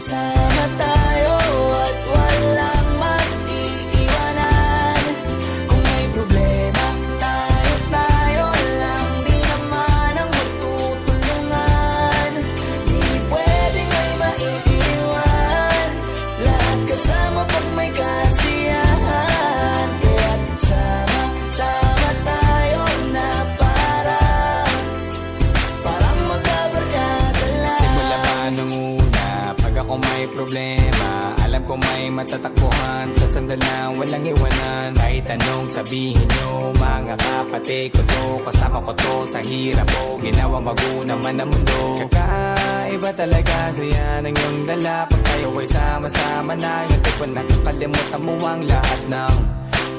sama tayo at walang mag-iiwanan. Kung may problema, tayo lang, di naman ang magtutulungan. Di pwedeng may maiiwan, lahat kasama pag may kasiyahan. Kaya't sama tayo na parang magkabarkada lang. Simula pa nung una, pag ako may problema, alam ko may matatakbuhan. Sa sandal na walang iwanan, kahit anong sabihin nyo, mga kapatid ko to, kasama ko to sa hirap ko, ginawa bago naman ang mundo. Tsaka iba talaga saya ng iyong dala, pag tayo ay sama-sama na, yung tipo nakakalimutan mo ang lahat ng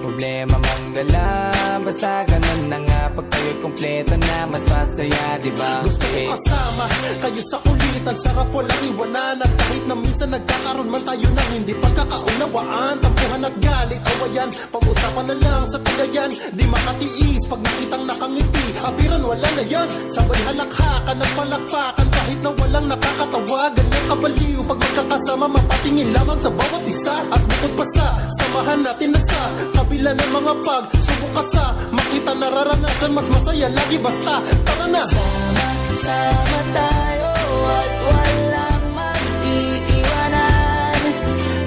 problema mang dala. Basta ganun na nga, pag tayo'y kompleto na, mas masaya, diba? Gusto ko kasama kayo sa kulitan, sarap walang iwanan. At kahit na minsan nagkakaroon man tayo ng hindi pagkakaunawaan, tampuhan at galit, awayan, pag-usapan na lang sa tagayan. Di makatiis pag nakitang nakangiti, abiran wala na yan. Sabay halakhakan at palakpakan kahit na walang nakakatawa. Ganyan kabaliw pag magkakasama, mapatingin lamang sa bawat isa. At bukod pa sa samahan natin na sa kabila ng mga pagsubok ka sa makita nararanasan, mas masaya lagi basta tara na. Sama tayo at walang mag-iiwanan.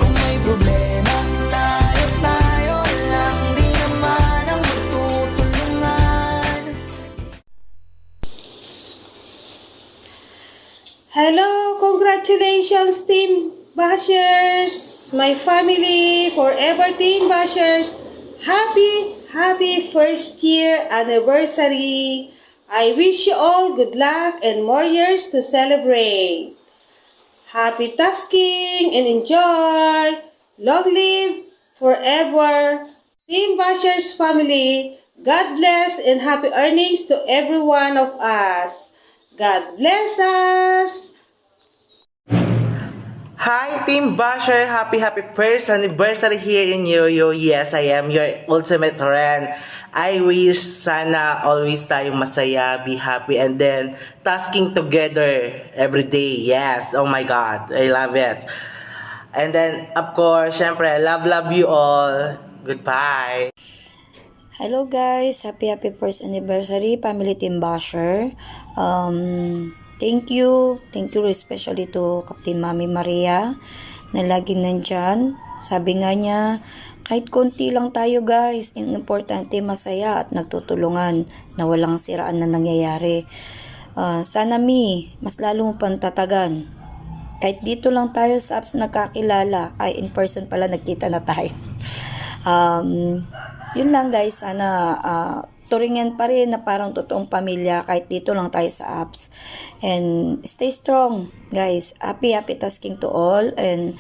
Kung may problema, tayo lang, di naman ang magtutulungan. Hello, congratulations Team Bashers, my family, forever Team Bashers. Happy first year anniversary. I wish you all good luck and more years to celebrate. Happy tasking and enjoy. Long live forever Team Bashers family. God bless and happy earnings to every one of us. God bless us. Hi Team Basher! Happy first anniversary here in Yoyo. Yes, I am your ultimate friend. I wish sana always tayong masaya, be happy, and then tasking together every day. Yes, oh my God, I love it. And then, of course, syempre, love you all. Goodbye. Hello guys, happy first anniversary family Team Basher. Thank you especially to Captain Mami Maria na laging nandyan. Sabi nga niya, kahit konti lang tayo guys, yung importante masaya at nagtutulungan na walang siraan na nangyayari. Sana mas lalo mo pang tatagan. Kahit dito lang tayo sa apps nagkakilala, ay in person pala nagkita na tayo. Yun lang guys, sana turingan pa rin na parang totoong pamilya kahit dito lang tayo sa apps. And stay strong guys. Happy tasking to all. And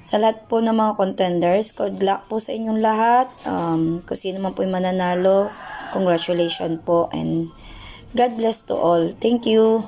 sa lahat po ng mga contenders, good luck po sa inyong lahat. Kung sino man po yung mananalo, congratulations po. And God bless to all. Thank you.